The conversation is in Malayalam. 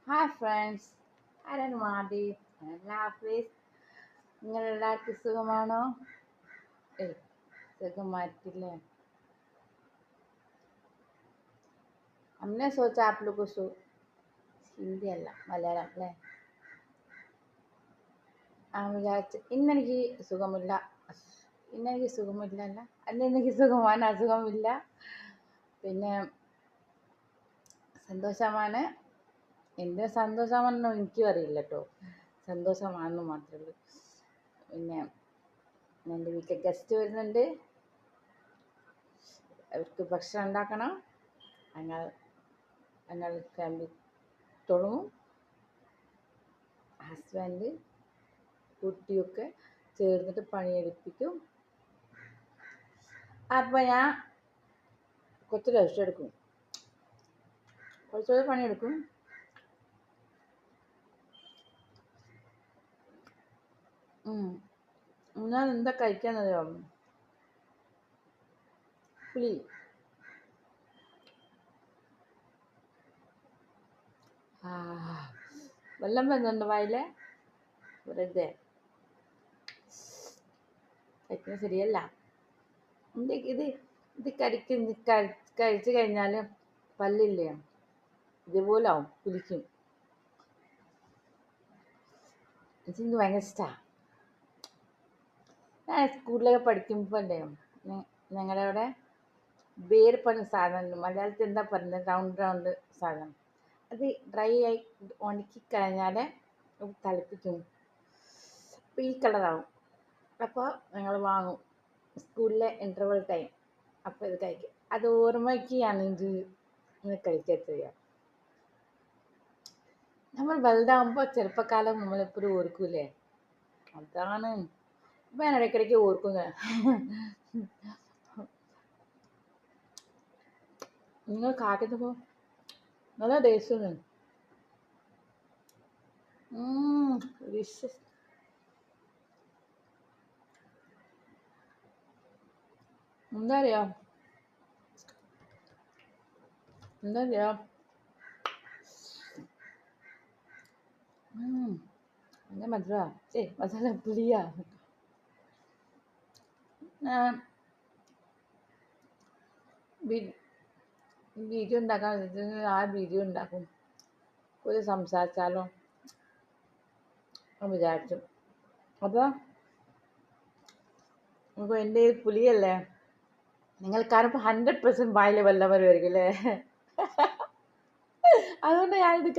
ഹായ് ഫ്രണ്ട്സ്, ആരാണ് മാതി ഹാഫീസ്. നിങ്ങളെല്ലാവർക്കും സുഖമാണോ? ഏയ് സുഖമായിട്ടില്ലേ? हमने सोचा आप लोग को ഹിന്ദി അല്ല മലയാളം അല്ലേ? വിചാരിച്ചു ഇന്നെനിക്ക് സുഖമില്ല. ഇന്നെനിക്ക് സുഖമില്ല അല്ല അന്നെനിക്ക് സുഖമാണ്, അസുഖമില്ല. പിന്നെ സന്തോഷമാണ്. എന്തിനു സന്തോഷമാണെന്നോ എനിക്കും അറിയില്ല കേട്ടോ. സന്തോഷമാണെന്ന് മാത്രമേ ഉള്ളൂ. പിന്നെ എൻ്റെ വീട്ടിൽ ഗസ്റ്റ് വരുന്നുണ്ട്, അവർക്ക് ഭക്ഷണം ഉണ്ടാക്കണം. ഞങ്ങൾ ഞങ്ങൾ ഫാമിലി തുടങ്ങും. ഹസ്ബൻഡ് കുട്ടിയൊക്കെ ചേർന്നിട്ട് പണിയെടുപ്പിക്കും. അപ്പം ഞാൻ കുറച്ച് റെസ്റ്റ് എടുക്കും, കുറച്ചുകൂടി പണിയെടുക്കും. ഞാൻ എന്താ കഴിക്കാന്നറിയോ? പുളി. വെള്ളം വരുന്നുണ്ട് വായിലെ. വെറുതെ കഴിക്കുന്നത് ശരിയല്ല. ഇത് ഇത് കഴിച്ചു കഴിഞ്ഞാൽ പല്ലില്ലേ ഇതുപോലെ ആവും, പുലിക്കും. എനിക്ക് ഭയങ്കര ഇഷ്ടമാണ്. ഞാൻ സ്കൂളിലൊക്കെ പഠിക്കുമ്പോൾ അല്ലേ, ഞങ്ങളുടെ അവിടെ വേര് പറഞ്ഞ സാധനം, മലയാളത്തിൽ എന്താ പറയുന്നത്, റൗണ്ട് സാധനം, അത് ഡ്രൈ ആയി ഉണക്കി കഴിഞ്ഞാൽ തിളപ്പിക്കും. അപ്പോൾ ഈ കളറാവും. അപ്പോൾ ഞങ്ങൾ വാങ്ങും സ്കൂളിലെ ഇൻ്റർവെൽ ടൈം. അപ്പോൾ ഇത് കഴിക്കും. അത് ഓർമ്മയ്ക്കാണ് ഇത് കഴിക്കത്തില്ല. നമ്മൾ വലുതാകുമ്പോൾ ചെറുപ്പക്കാലം നമ്മളെപ്പോഴും ഓർക്കൂലേ, അതാണ്. ഇപ്പം ഞാൻ ഇടയ്ക്കിടയ്ക്ക് ഓർക്കും. നിങ്ങൾ കാക്കത്തപ്പോൾ നല്ല ടേസ്റ്റ്. ഡിഷസ് എന്താ അറിയോ, എന്താ മധുര, മസാല പുളിയാ. വീഡിയോ ഉണ്ടാക്കാൻ വീഡിയോ ഉണ്ടാക്കും. ഒരു സംസാരിച്ചാലോ വിചാരിച്ചു. അപ്പോൾ അപ്പോൾ എൻ്റെ പുലിയല്ലേ, നിങ്ങൾ കാണുമ്പോൾ 100% വായിൽ വെള്ളം വരുമായിരിക്കും അല്ലേ? അതുകൊണ്ട് ഞാനിത്